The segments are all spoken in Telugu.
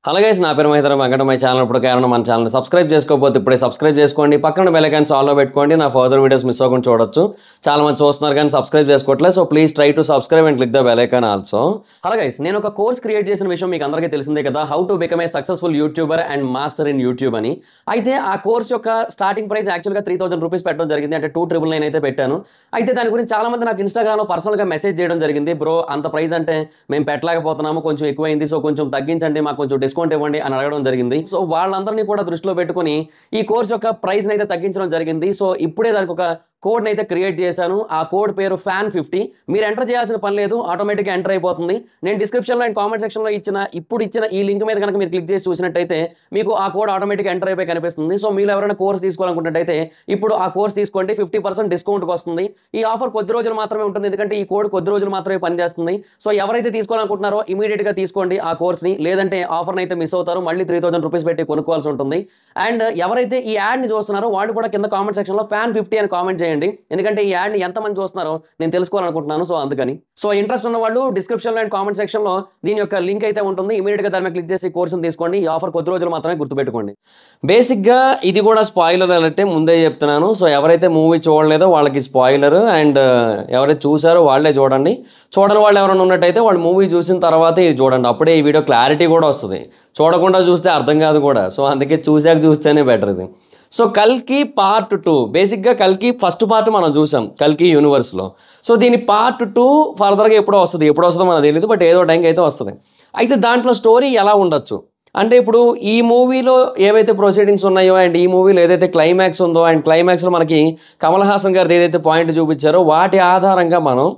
హలో గైస్, నా పేరు మహేంద్ర వెంకట. మై ఛానల్ ఇప్పుడు కేవలం మన ఛానల్ సబ్స్క్రైబ్ చేసుకోకపోతే ఇప్పుడే సబ్స్క్రైబ్ చేసుకోండి. పక్కన బెల్ ఐకాన్ ఆల్లో పెట్టుకోండి. నా ఫర్దర్ వీడియోస్ మిస్ అవ్వకుండా చూడొచ్చు. చాలా మంది చూస్తున్నారు కానీ సబ్స్క్రైబ్ చేసుకోవట్లేదు. So please try to subscribe and click the bell icon also. Hello guys, నేను ఒక కోర్స్ క్రియేట్ చేసిన విషయం మీకు అందరికీ తెలిసిందే కదా, how to become a successful YouTuber and master in YouTube అని. అయితే ఆ కోర్స్ యొక్క స్టార్టింగ్ ప్రైస్ యాక్చువల్గా 3000 రూపీస్ పెట్టడం జరిగింది. అంటే 2999 అయితే పెట్టాను. అయితే దాని గురించి చాలా మంది నాకు ఇన్స్టాగ్రామ్లో పర్సనల్గా మెసేజ్ చేయడం జరిగింది. బ్రో, అంత ప్రైస్ అంటే మేము పెట్టలేకపోతున్నాము, కొంచెం ఎక్కువైంది, సో కొంచెం తగ్గించండి, మాకు కొంచెం డిస్కౌంట్ ఇవ్వండి అని అడగడం జరిగింది. సో వాళ్ళందరినీ కూడా దృష్టిలో పెట్టుకుని ఈ కోర్స్ యొక్క ప్రైస్ అయితే తగ్గించడం జరిగింది. సో ఇప్పుడే దానికి ఒక కోడ్ అయితే క్రియేట్ చేశాను. ఆ కోడ్ పేరు FAN50. మీరు ఎంటర్ చేయాల్సిన పని లేదు, ఆటోమేటిక్గా ఎంటర్ అయిపోతుంది. నేను డిస్క్రిప్షన్లో అండ్ కామెంట్ సెక్షన్లో ఇచ్చిన ఈ లింక్ మీద కనుక మీరు క్లిక్ చేసి చూసినట్టయితే మీకు ఆ కోడ్ ఆటోమేటిక్గా ఎంటర్ అయిపోయి కనిపిస్తుంది. సో మీరు ఎవరైనా కోర్స్ తీసుకోవాలనుకున్నట్టయితే ఇప్పుడు ఆ కోర్స్ తీసుకోండి, 50% డిస్కౌంట్కి వస్తుంది. ఈ ఆఫర్ కొద్ది రోజులు మాత్రమే ఉంటుంది, ఎందుకంటే ఈ కోడ్ కొద్ది రోజులు మాత్రమే పనిచేస్తుంది. సో ఎవరైతే తీసుకోవాలనుకుంటున్నారో ఇమీడియట్గా తీసుకోండి ఆ కోర్స్ని, లేదంటే ఆఫర్ని అయితే మిస్ అవుతారు, మళ్ళీ 3000 రూపీస్ పెట్టి కొనుక్కోవాల్సి ఉంటుంది. అండ్ ఎవరైతే ఈ యాడ్ని చూస్తున్నారో వాళ్ళు కూడా కింద కామెంట్ సెక్షన్లో FAN50 అని కామెంట్ చేయండి, ఎందుకంటే ఈ యాడ్ని ఎంతమంది చూస్తున్నారో నేను తెలుసుకోవాలనుకుంటున్నాను. సో అందుకని ఇంట్రెస్ట్ ఉన్న వాళ్ళు డిస్క్రిప్షన్లో అండ్ కామెంట్ సెక్షన్లో దీని యొక్క లింక్ అయితే ఉంటుంది. ఇమీడియట్గా దాని మీద క్లిక్ చేసి కోర్సును తీసుకోండి. ఈ ఆఫర్ కొద్ది రోజులు మాత్రమే, గుర్తుపెట్టుకోండి. బేసిక్గా ఇది కూడా స్పాయిలర్ అన్నట్టే ముందే చెప్తున్నాను. సో ఎవరైతే మూవీ చూడలేదో వాళ్ళకి స్పాయిలర్, అండ్ ఎవరైతే చూసారో వాళ్ళే చూడండి. చూడని వాళ్ళు ఎవరైనా ఉన్నట్టయితే వాళ్ళు మూవీ చూసిన తర్వాత ఇది చూడండి, అప్పుడే ఈ వీడియో క్లారిటీ కూడా వస్తుంది. చూడకుండా చూస్తే అర్థం కాదు కూడా. సో అందుకే చూస్తేనే బెటర్ ఇది. సో కల్కి పార్ట్ 2, బేసిక్గా కల్కి ఫస్ట్ పార్ట్ మనం చూసాం కల్కి యూనివర్స్లో. సో దీని పార్ట్ 2 ఫర్దర్గా ఎప్పుడో వస్తుందో మనకు తెలియదు, బట్ ఏదో టైంకి అయితే వస్తుంది. అయితే దాంట్లో స్టోరీ ఎలా ఉండొచ్చు అంటే, ఇప్పుడు ఈ మూవీలో ఏవైతే ప్రొసీడింగ్స్ ఉన్నాయో అండ్ ఈ మూవీలో ఏదైతే క్లైమాక్స్ ఉందో, అండ్ క్లైమాక్స్లో మనకి కమల్ హాసన్ గారు ఏదైతే పాయింట్ చూపించారో వాటి ఆధారంగా మనం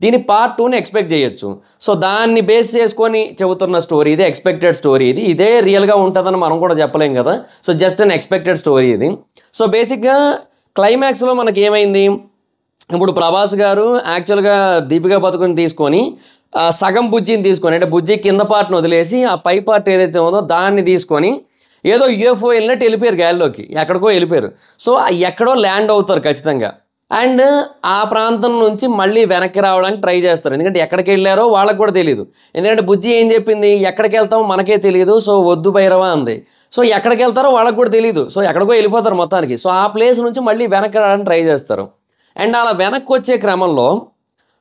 దీని పార్ట్ 2ని ఎక్స్పెక్ట్ చేయొచ్చు. సో దాన్ని బేస్ చేసుకొని చెబుతున్న స్టోరీ ఇది, ఎక్స్పెక్టెడ్ స్టోరీ ఇది. ఇదే రియల్గా ఉంటుందని మనం కూడా చెప్పలేం కదా. So just an expected story ఇది. సో బేసిక్గా క్లైమాక్స్లో మనకి ఏమైంది, ఇప్పుడు ప్రభాస్ గారు యాక్చువల్గా దీపికా పదుకొని తీసుకొని సగం బుజ్జిని తీసుకొని, అంటే బుజ్జి కింద పార్ట్ని వదిలేసి ఆ పై పార్ట్ ఏదైతే ఉందో దాన్ని తీసుకొని ఏదో UFO వెళ్ళినట్టు వెళ్ళిపోయారు, గాలిలోకి ఎక్కడికో వెళ్ళిపోయారు. సో ఎక్కడో ల్యాండ్ అవుతారు ఖచ్చితంగా. అండ్ ఆ ప్రాంతం నుంచి మళ్ళీ వెనక్కి రావడానికి ట్రై చేస్తారు, ఎందుకంటే ఎక్కడికి వెళ్ళారో వాళ్ళకి కూడా తెలియదు. ఎందుకంటే బుజ్జి ఏం చెప్పింది, ఎక్కడికి వెళ్తామో మనకే తెలియదు, సో వద్దు భైరవా అంది. సో ఎక్కడికి వెళ్తారో వాళ్ళకి కూడా తెలియదు, సో ఎక్కడికో వెళ్ళిపోతారు మొత్తానికి. సో ఆ ప్లేస్ నుంచి మళ్ళీ వెనక్కి రావడానికి ట్రై చేస్తారు. అండ్ అలా వెనక్కి వచ్చే క్రమంలో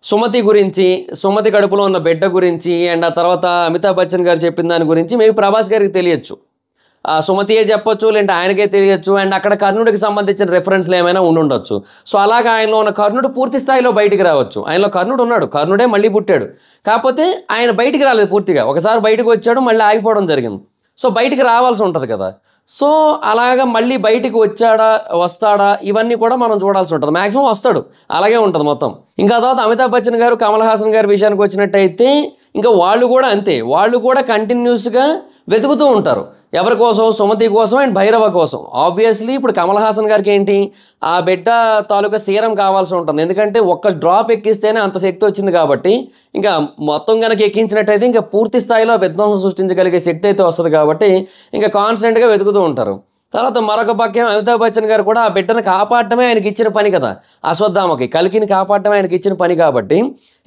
సుమతి గురించి, సుమతి కడుపులో ఉన్న బిడ్డ గురించి, అండ్ ఆ తర్వాత అమితాబ్ బచ్చన్ గారు చెప్పిన దాని గురించి మేబీ ప్రభాస్ గారికి తెలియచ్చు, సుమతియే చెప్పొచ్చు, లేదంటే ఆయనకే తెలియచ్చు. అండ్ అక్కడ కర్ణుడికి సంబంధించిన రెఫరెన్స్లు ఏమైనా ఉండుండొచ్చు. సో అలాగా ఆయనలో ఉన్న కర్ణుడు పూర్తి స్థాయిలో బయటికి రావచ్చు. ఆయనలో కర్ణుడు ఉన్నాడు, కర్ణుడే మళ్ళీ పుట్టాడు, కాకపోతే ఆయన బయటికి రాలేదు పూర్తిగా. ఒకసారి బయటకు వచ్చాడు, మళ్ళీ ఆగిపోవడం జరిగింది. సో బయటికి రావాల్సి ఉంటుంది కదా. సో అలాగా మళ్ళీ బయటికి వస్తాడా ఇవన్నీ కూడా మనం చూడాల్సి ఉంటుంది. మ్యాక్సిమం వస్తాడు, అలాగే ఉంటుంది మొత్తం. ఇంకా తర్వాత అమితాబ్ బచ్చన్ గారు, కమల్ హాసన్ గారి విషయానికి వచ్చినట్టయితే ఇంకా వాళ్ళు కూడా అంతే, వాళ్ళు కూడా కంటిన్యూస్గా వెతుకుతూ ఉంటారు. ఎవరి కోసం? సుమతి కోసం అండ్ భైరవ కోసం. ఆబ్వియస్లీ ఇప్పుడు కమల్ హాసన్ గారికి ఏంటి, ఆ బిడ్డ తాలూకా సీరం కావాల్సి ఉంటుంది, ఎందుకంటే ఒక్క డ్రాప్ ఎక్కిస్తేనే అంత శక్తి వచ్చింది కాబట్టి ఇంకా మొత్తం కనుక ఎక్కించినట్టయితే ఇంకా పూర్తి స్థాయిలో విధ్వంసం సృష్టించగలిగే శక్తి అయితే వస్తుంది కాబట్టి ఇంకా కాన్స్టెంట్గా వెతుకుతూ ఉంటారు. తర్వాత మరొక పక్కన అమితాబ్ బచ్చన్ గారు కూడా ఆ బిడ్డను కాపాడటమే ఆయనకి ఇచ్చిన పని కదా, అశ్వత్థామకి కల్కిని కాపాడటమే ఆయనకి ఇచ్చిన పని కాబట్టి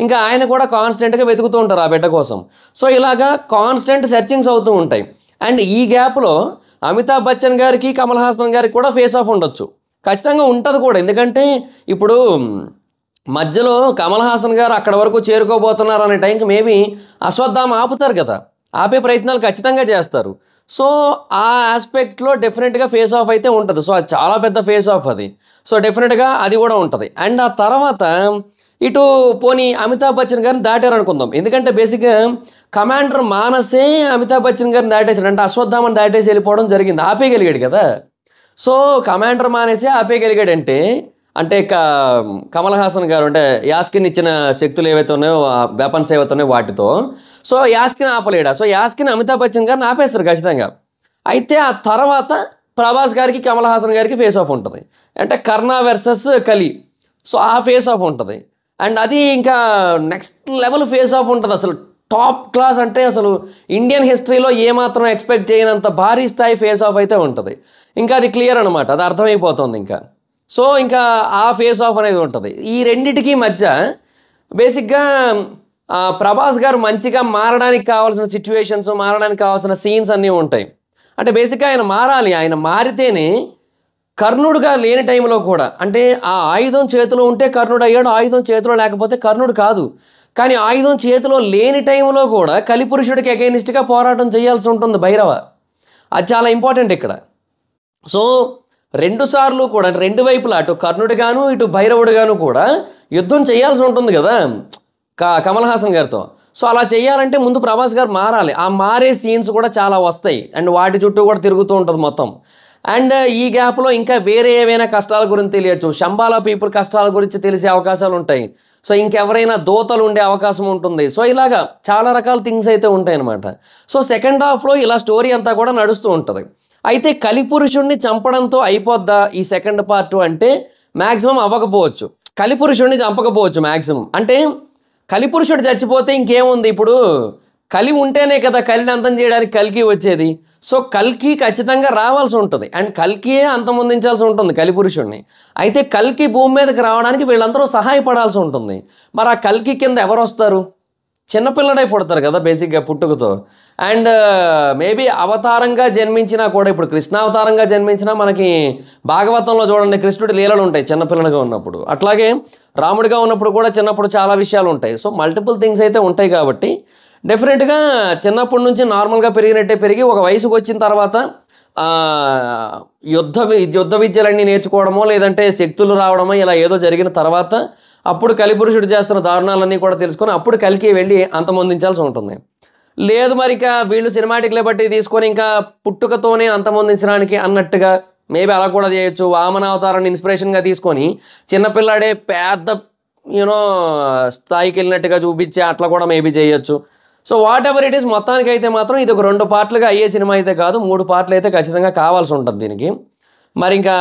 ఇంకా ఆయన కూడా కాన్స్టెంట్గా వెతుకుతూ ఉంటారు ఆ బిడ్డ కోసం. సో ఇలాగా కాన్స్టెంట్ సెర్చింగ్స్ అవుతూ ఉంటాయి. అండ్ ఈ గ్యాప్లో అమితాబ్ బచ్చన్ గారికి, కమల్ హాసన్ గారికి కూడా ఫేస్ ఆఫ్ ఉండొచ్చు, ఖచ్చితంగా ఉంటుంది కూడా. ఎందుకంటే ఇప్పుడు మధ్యలో కమల్ హాసన్ గారు అక్కడ వరకు చేరుకోబోతున్నారు అనే టైంకి మేబీ అశ్వత్థామ ఆపుతారు కదా, ఆపే ప్రయత్నాలు ఖచ్చితంగా చేస్తారు. సో ఆ ఆస్పెక్ట్లో డెఫినెట్గా ఫేస్ ఆఫ్ అయితే ఉంటుంది. సో అది చాలా పెద్ద ఫేస్ ఆఫ్ అది. సో డెఫినెట్గా అది కూడా ఉంటుంది. అండ్ ఆ తర్వాత ఇటు పోనీ అమితాబ్ బచ్చన్ గారిని దాటారు అనుకుందాం, ఎందుకంటే బేసిక్గా కమాండర్ మానసే అమితాబ్ బచ్చన్ గారిని దాటేశాడు, అంటే అశ్వత్థామని దాటేసి వెళ్ళిపోవడం జరిగింది, ఆపేయగలిగాడు కదా. సో కమాండర్ మానేసే ఆపేయగలిగాడంటే అంటే కమల్ హాసన్ గారు అంటే యాస్కిన్ ఇచ్చిన శక్తులు ఏవైతే ఉన్నాయో, వెపన్స్ ఏవైతే ఉన్నాయో వాటితో, సో యాస్కిన్ ఆపలేడా. సో యాస్కిన్ అమితాబ్ బచ్చన్ గారిని ఆపేస్తారు ఖచ్చితంగా. అయితే ఆ తర్వాత ప్రభాస్ గారికి, కమల్ హాసన్ గారికి ఫేస్ ఆఫ్ ఉంటుంది, అంటే కర్ణ వర్సెస్ కలి. సో ఆ ఫేస్ ఆఫ్ ఉంటుంది. అండ్ అది ఇంకా నెక్స్ట్ లెవెల్ ఫేస్ ఆఫ్ ఉంటుంది, అసలు టాప్ క్లాస్, అంటే అసలు ఇండియన్ హిస్టరీలో ఏమాత్రం ఎక్స్పెక్ట్ చేయనంత భారీ స్థాయి ఫేస్ ఆఫ్ అయితే ఉంటుంది. ఇంకా అది క్లియర్ అనమాట, అది అర్థమైపోతుంది ఇంకా. సో ఇంకా ఆ ఫేస్ ఆఫ్ అనేది ఉంటుంది. ఈ రెండిటికి మధ్య బేసిక్గా ప్రభాస్ గారు మంచిగా మారడానికి కావాల్సిన సిచ్యువేషన్స్, మారడానికి కావాల్సిన సీన్స్ అన్నీ ఉంటాయి. అంటే బేసిక్గా ఆయన మారాలి. ఆయన మారితేనే కర్ణుడుగా లేని టైంలో కూడా, అంటే ఆ ఆయుధం చేతిలో ఉంటే కర్ణుడు అయ్యాడు, ఆయుధం చేతిలో లేకపోతే కర్ణుడు కాదు. కానీ ఆయుధం చేతిలో లేని టైంలో కూడా కలిపురుషుడికి అగైనిస్ట్గా పోరాటం చేయాల్సి ఉంటుంది భైరవ. అది చాలా ఇంపార్టెంట్ ఇక్కడ. సో 2 సార్లు కూడా, రెండు వైపులా, అటు కర్ణుడిగాను ఇటు భైరవుడిగాను కూడా యుద్ధం చేయాల్సి ఉంటుంది కదా కమల్ హాసన్ గారితో. సో అలా చేయాలంటే ముందు ప్రభాస్ గారు మారాలి. ఆ మారే సీన్స్ కూడా చాలా వస్తాయి అండ్ వాటి చుట్టూ కూడా తిరుగుతూ ఉంటుంది మొత్తం. అండ్ ఈ గ్యాప్లో ఇంకా వేరే ఏవైనా కష్టాల గురించి తెలియచ్చు, శంబాలా పీపుల్ కష్టాల గురించి తెలిసే అవకాశాలు ఉంటాయి. సో ఇంకెవరైనా దోతలు ఉండే అవకాశం ఉంటుంది. సో ఇలాగా చాలా రకాల థింగ్స్ అయితే ఉంటాయి అన్నమాట. సో సెకండ్ హాఫ్లో ఇలా స్టోరీ అంతా కూడా నడుస్తూ ఉంటుంది. అయితే కలిపురుషుడిని చంపడంతో అయిపోద్దా ఈ సెకండ్ పార్ట్ అంటే మ్యాక్సిమం అవ్వకపోవచ్చు. కలిపురుషుడిని చంపకపోవచ్చు మ్యాక్సిమం. అంటే కలిపురుషుడు చచ్చిపోతే ఇంకేముంది, ఇప్పుడు కలి ఉంటేనే కదా కలిని అంతం చేయడానికి కల్కి వచ్చేది. సో కల్కి ఖచ్చితంగా రావాల్సి ఉంటుంది అండ్ కల్కియే అంతమొందించాల్సి ఉంటుంది కలిపురుషుడిని. అయితే కల్కి భూమి మీదకి రావడానికి వీళ్ళందరూ సహాయపడాల్సి ఉంటుంది. మరి ఆ కల్కి కింద ఎవరు వస్తారు? చిన్నపిల్లడై పుడతారు కదా బేసిక్గా పుట్టుకతో. అండ్ మేబీ అవతారంగా జన్మించినా కూడా, ఇప్పుడు కృష్ణావతారంగా జన్మించినా మనకి భాగవతంలో చూడండి కృష్ణుడి లీలలు ఉంటాయి చిన్నపిల్లడిగా ఉన్నప్పుడు. అట్లాగే రాముడిగా ఉన్నప్పుడు కూడా చిన్నప్పుడు చాలా విషయాలు ఉంటాయి. సో మల్టిపుల్ థింగ్స్ అయితే ఉంటాయి కాబట్టి డెఫినెట్గా చిన్నప్పటి నుంచి నార్మల్గా పెరిగినట్టే పెరిగి ఒక వయసుకు వచ్చిన తర్వాత యుద్ధ విద్యలన్నీ నేర్చుకోవడమో లేదంటే శక్తులు రావడమో ఇలా ఏదో జరిగిన తర్వాత అప్పుడు కలిపురుషుడు చేస్తున్న దారుణాలన్నీ కూడా తెలుసుకొని అప్పుడు కలికి వెళ్ళి అంతమొందించాల్సి ఉంటుంది. లేదు మరి ఇక వీళ్ళు సినిమాటిక్లే బట్టి తీసుకొని ఇంకా పుట్టుకతోనే అంతమొందించడానికి అన్నట్టుగా మేబీ అలా కూడా చేయొచ్చు. వామన అవతారాన్ని ఇన్స్పిరేషన్గా తీసుకొని చిన్నపిల్లాడే పెద్ద స్థాయికి వెళ్ళినట్టుగా చూపించి అట్లా కూడా మేబీ చేయొచ్చు. So what ever it is, మొత్తానికి అయితే మాత్రం ఇది ఒక 2 పార్ట్లుగా అయ్యే సినిమా అయితే కాదు, 3 పార్ట్లు అయితే ఖచ్చితంగా కావాల్సి ఉంటుంది దీనికి. మరి ఇంకా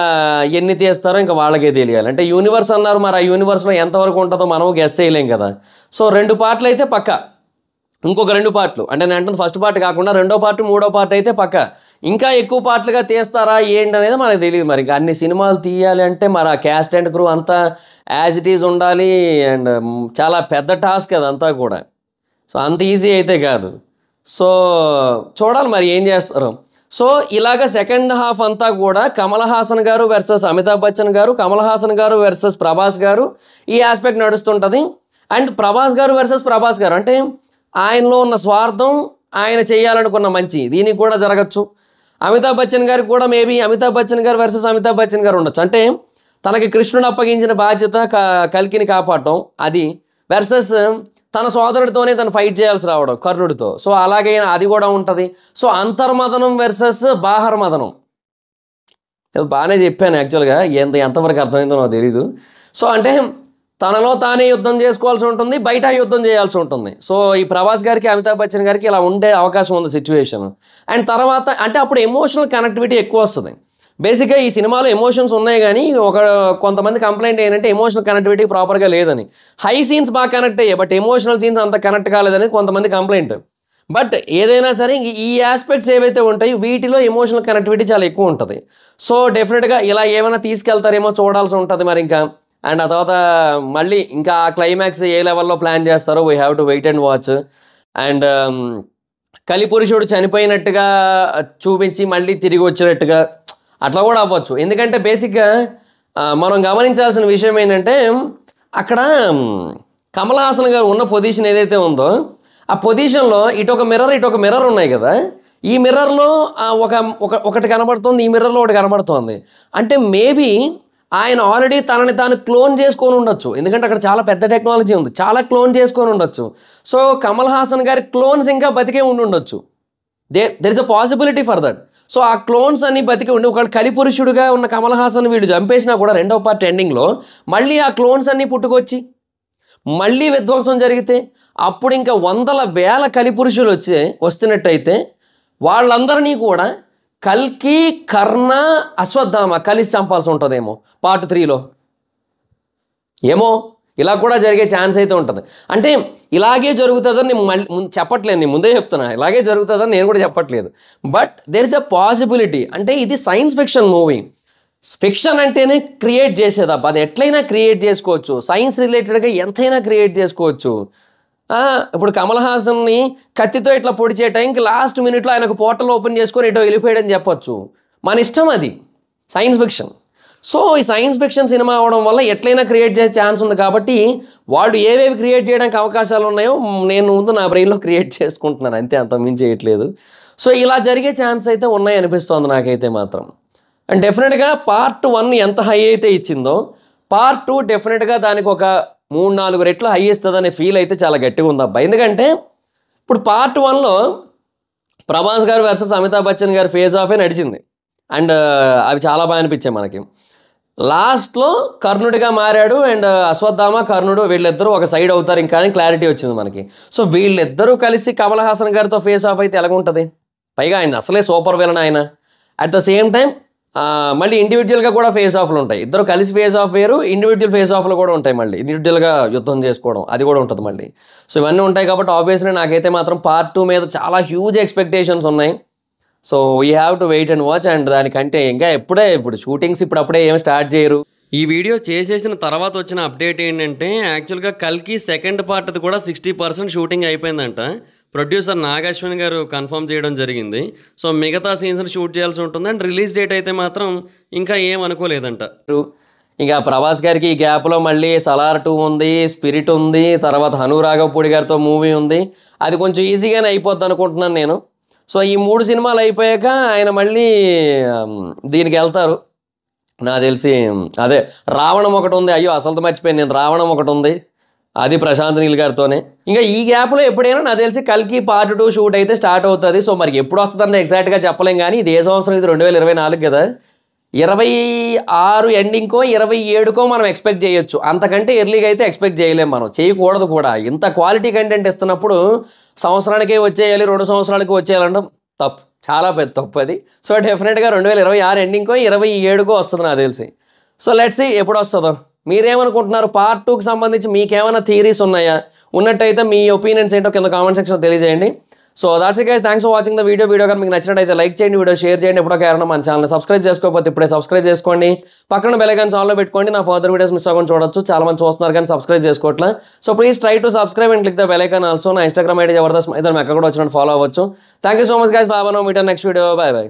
ఎన్ని తీస్తారో ఇంకా వాళ్ళకే తెలియాలి. అంటే యూనివర్స్ అన్నారు, మరి ఆ యూనివర్స్లో ఎంతవరకు ఉంటుందో మనం గెస్ చేయలేం కదా. సో 2 పార్ట్లు అయితే పక్క, ఇంకొక 2 పార్ట్లు అంటే నేను అంటే ఫస్ట్ పార్ట్ కాకుండా 2వ పార్ట్ 3వ పార్ట్ అయితే పక్క. ఇంకా ఎక్కువ పార్ట్లుగా తీస్తారా ఏంటి అనేది మనకు తెలియదు. మరి అన్ని సినిమాలు తీయాలి అంటే మరి ఆ క్యాస్ట్ అండ్ క్రూ అంతా యాజ్ ఇట్ ఈజ్ ఉండాలి అండ్ చాలా పెద్ద టాస్క్ అదంతా కూడా. సో అంత ఈజీ అయితే కాదు. సో చూడాలి మరి ఏం చేస్తారో. సో ఇలాగ సెకండ్ హాఫ్ అంతా కూడా కమల్ హాసన్ గారు వర్సెస్ అమితాబ్ బచ్చన్ గారు, కమల్ హాసన్ గారు వర్సెస్ ప్రభాస్ గారు, ఈ ఆస్పెక్ట్ నడుస్తుంటుంది. అండ్ ప్రభాస్ గారు వర్సెస్ ప్రభాస్ గారు అంటే ఆయనలో ఉన్న స్వార్థం, ఆయన చేయాలనుకున్న మంచి దీనికి కూడా జరగచ్చు. అమితాబ్ బచ్చన్ గారికి కూడా మేబీ అమితాబ్ బచ్చన్ గారు వర్సెస్ అమితాబ్ బచ్చన్ గారు ఉండొచ్చు. అంటే తనకి కృష్ణుడు అప్పగించిన బాధ్యత కల్కిని కాపాడటం అది వర్సెస్ తన సోదరుడితోనే తను ఫైట్ చేయాల్సి రావడం కర్ణుడితో. సో అలాగే అది కూడా ఉంటుంది. సో అంతర్మదనం వర్సెస్ బాహర్మదనం. బాగానే చెప్పాను యాక్చువల్గా, ఎంతవరకు అర్థమైందో నాకు తెలీదు. సో అంటే తనలో తానే యుద్ధం చేసుకోవాల్సి ఉంటుంది, బయట యుద్ధం చేయాల్సి ఉంటుంది. సో ఈ ప్రభాస్ గారికి అమితాబ్ బచ్చన్ గారికి ఇలా ఉండే అవకాశం ఉంది సిచ్యువేషన్. అండ్ తర్వాత అంటే అప్పుడు ఎమోషనల్ కనెక్టివిటీ ఎక్కువ వస్తుంది. బేసిక్గా ఈ సినిమాలో ఎమోషన్స్ ఉన్నాయి కానీ కొంతమంది కంప్లైంట్ ఏంటంటే ఎమోషనల్ కనెక్టివిటీ ప్రాపర్గా లేదని. హై సీన్స్ బాగా కనెక్ట్ అయ్యాయి బట్ ఎమోషనల్ సీన్స్ అంత కనెక్ట్ కాలేదని కొంతమంది కంప్లైంట్. బట్ ఏదైనా సరే ఈ ఆస్పెక్ట్స్ ఏవైతే ఉంటాయో వీటిలో ఎమోషనల్ కనెక్టివిటీ చాలా ఎక్కువ ఉంటుంది. సో డెఫినెట్గా ఇలా ఏమైనా తీసుకెళ్తారేమో చూడాల్సి ఉంటుంది మరి ఇంకా. అండ్ ఆ తర్వాత మళ్ళీ ఇంకా ఆ క్లైమాక్స్ ఏ లెవెల్లో ప్లాన్ చేస్తారో we have to wait and watch. And కలిపురుషుడు చనిపోయినట్టుగా చూపించి మళ్ళీ తిరిగి వచ్చినట్టుగా అట్లా కూడా అవ్వచ్చు. ఎందుకంటే బేసిక్గా మనం గమనించాల్సిన విషయం ఏంటంటే అక్కడ కమల్ హాసన్ గారు ఉన్న పొజిషన్ ఏదైతే ఉందో ఆ పొజిషన్లో ఇటొక మిర్రర్ ఉన్నాయి కదా. ఈ మిర్రర్లో ఒకటి కనబడుతుంది, ఈ మిర్రర్లో ఒకటి కనబడుతుంది. అంటే మేబీ ఆయన ఆల్రెడీ తనని తాను క్లోన్ చేసుకొని ఉండొచ్చు. ఎందుకంటే అక్కడ చాలా పెద్ద టెక్నాలజీ ఉంది, చాలా క్లోన్ చేసుకొని ఉండొచ్చు. సో కమల్ హాసన్ గారి క్లోన్స్ ఇంకా బతికే ఉండొచ్చు. There is a possibility for that. So ఆ క్లోన్స్ అన్ని బతికి ఉండి ఒకవేళ కలిపురుషుడుగా ఉన్న కమల్ హాసన్ వీడు చంపేసినా కూడా 2వ పార్ట్ ఎండింగ్లో మళ్ళీ ఆ క్లోన్స్ అన్నీ పుట్టుకొచ్చి మళ్ళీ విధ్వంసం జరిగితే అప్పుడు ఇంకా వందల వేల కలిపురుషులు వస్తున్నట్టయితే వాళ్ళందరినీ కూడా కల్కి, కర్ణ, అశ్వత్థామ కలిసి చంపాల్సి ఉంటుందేమో పార్ట్ 3లో. ఏమో ఇలా కూడా జరిగే ఛాన్స్ అయితే ఉంటుంది. అంటే ఇలాగే జరుగుతుందని నేను చెప్పట్లేదు, నేను ముందే చెప్తున్నా ఇలాగే జరుగుతుందని నేను కూడా చెప్పట్లేదు. But there is a possibility. అంటే ఇది సైన్స్ ఫిక్షన్ మూవీ. ఫిక్షన్ అంటేనే క్రియేట్ చేసేదబ్బా, అది ఎట్లయినా క్రియేట్ చేసుకోవచ్చు. సైన్స్ రిలేటెడ్గా ఎంతైనా క్రియేట్ చేసుకోవచ్చు. ఇప్పుడు కమల్ హాసన్ని కత్తితో ఇట్లా పొడిచే టైంకి లాస్ట్ మినిట్లో ఆయనకు పోర్టల్ ఓపెన్ చేసుకొని ఇటో వెళ్ళిపోయాడని చెప్పొచ్చు. మన ఇష్టం, అది సైన్స్ ఫిక్షన్. సో ఈ సైన్స్ ఫిక్షన్ సినిమా అవడం వల్ల ఎట్లయినా క్రియేట్ చేసే ఛాన్స్ ఉంది కాబట్టి వాళ్ళు ఏవేవి క్రియేట్ చేయడానికి అవకాశాలు ఉన్నాయో నేను ముందు నా బ్రెయిన్లో క్రియేట్ చేసుకుంటున్నాను, అంతే, అంత మించి చేయట్లేదు. సో ఇలా జరిగే ఛాన్స్ అయితే ఉన్నాయి అనిపిస్తోంది నాకైతే మాత్రం. అండ్ డెఫినెట్గా పార్ట్ 1 ఎంత హై అయితే ఇచ్చిందో పార్ట్ 2 డెఫినెట్గా దానికి ఒక 3-4 రెట్లు హై ఇస్తుందనే ఫీల్ అయితే చాలా గట్టిగా ఉంది అబ్బా. ఎందుకంటే ఇప్పుడు పార్ట్ 1లో ప్రభాస్ గారు వర్సెస్ అమితాబ్ బచ్చన్ గారి ఫేజ్ ఆఫే నడిచింది. అండ్ అవి చాలా బాగా అనిపించాయి మనకి. లాస్ట్లో కర్ణుడిగా మారాడు అండ్ అశ్వత్థామ కర్ణుడు వీళ్ళిద్దరూ ఒక సైడ్ అవుతారు ఇంకా అని క్లారిటీ వచ్చింది మనకి. సో వీళ్ళిద్దరూ కలిసి కమల్ హాసన్ గారితో ఫేస్ ఆఫ్ అయితే ఎలాగుంటుంది? పైగా ఆయన అసలే సూపర్ విలన్ ఆయన. అట్ ద సేమ్ టైం మళ్ళీ ఇండివిజువల్గా కూడా ఫేస్ ఆఫ్లు ఉంటాయి. ఇద్దరు కలిసి ఫేస్ ఆఫ్ వేరు, ఇండివిజువల్ ఫేస్ ఆఫ్లు కూడా ఉంటాయి. మళ్ళీ ఇండివిజువల్గా యుద్ధం చేసుకోవడం అది కూడా ఉంటుంది మళ్ళీ. సో ఇవన్నీ ఉంటాయి కాబట్టి ఆబ్వియస్లీ నాకైతే మాత్రం పార్ట్ 2 మీద చాలా హ్యూజ్ ఎక్స్పెక్టేషన్స్ ఉన్నాయి. So we have to wait and watch. And దానికంటే ఇంకా ఇప్పుడు షూటింగ్స్ ఇప్పుడప్పుడే ఏమి స్టార్ట్ చేయరు. ఈ వీడియో చేసేసిన తర్వాత వచ్చిన అప్డేట్ ఏంటంటే యాక్చువల్గా కల్కి సెకండ్ పార్ట్ అది కూడా 60% షూటింగ్ అయిపోయిందంట. ప్రొడ్యూసర్ నాగశ్విన్ గారు కన్ఫర్మ్ చేయడం జరిగింది. సో మిగతా సీన్స్ని షూట్ చేయాల్సి ఉంటుంది. అండ్ రిలీజ్ డేట్ అయితే మాత్రం ఇంకా ఏం అనుకోలేదంట. ఇంకా ప్రభాస్ గారికి ఈ గ్యాప్లో మళ్ళీ సలార్ 2 ఉంది, స్పిరిట్ ఉంది, తర్వాత హనురాఘవపూడి గారితో మూవీ ఉంది. అది కొంచెం ఈజీగానే అయిపోద్ది అనుకుంటున్నాను నేను. సో ఈ 3 సినిమాలు అయిపోయాక ఆయన మళ్ళీ దీనికి వెళ్తారు నాకు తెలిసి. అదే రావణం ఒకటి ఉంది, అయ్యో అసలు మర్చిపోయాను నేను, రావణం ఒకటి ఉంది, అది ప్రశాంత్ నీల్ గారితోనే. ఇంకా ఈ గ్యాప్లో ఎప్పుడైనా నాకు తెలిసి కల్కి పార్ట్ 2 షూట్ అయితే స్టార్ట్ అవుతుంది. సో మరి ఎప్పుడు వస్తుందని ఎగ్జాక్ట్గా చెప్పలేం కానీ ఇది ఏ సంవత్సరం, ఇది 2024 కదా, 26 ఎండింగ్కో 27కో మనం ఎక్స్పెక్ట్ చేయొచ్చు. అంతకంటే ఎర్లీగా అయితే ఎక్స్పెక్ట్ చేయలేం, మనం చేయకూడదు కూడా. ఇంత క్వాలిటీ కంటెంట్ ఇస్తున్నప్పుడు సంవత్సరానికే వచ్చేయాలి, 2 సంవత్సరాలకి వచ్చేయాలంటే తప్పు, చాలా పెద్ద తప్పు అది. సో డెఫినెట్గా 2026 ఎండింగ్కో 27కో వస్తుంది నాకు తెలిసి. సో లెట్స్ సీ ఎప్పుడు వస్తుందో. మీరేమనుకుంటున్నారు? పార్ట్ 2కి సంబంధించి మీకేమైనా థియరీస్ ఉన్నాయా? ఉన్నట్టయితే మీ ఒపీనియన్స్ ఏంటో కింద కామెంట్ సెక్షన్లో తెలియజేయండి. So that's it guys, thanks for watching the video. కానీ మీకు నచ్చినట్టయితే లైక్ చేయండి, వీడియో షేర్ చేయండి. ఎప్పుడో కారణం మన ఛానల్ సబ్స్క్రైబ్ చేసుకోకపోతే ఇప్పుడే సబ్స్క్రైబ్ చేసుకోండి. పక్కన బెల్ ఐకాన్ ఆన్లో పెట్టుకోండి, నా ఫర్దర్ వీడియోస్ మిస్ అవ్వకుండా చూడొచ్చు. చాలా మంది చూస్తున్నారు కానీ సబ్స్క్రైబ్ చేసుకోవట్లేదు. So please try to subscribe and click the bell icon also. నా ఇన్స్టాగ్రామ్ ఐడి జబర్దస్త్ అయితే మేము ఎక్కడ కూడా వచ్చినట్టు ఫాలో అవ్వచ్చు. Thank you so much guys, bye. Meet next video, bye bye.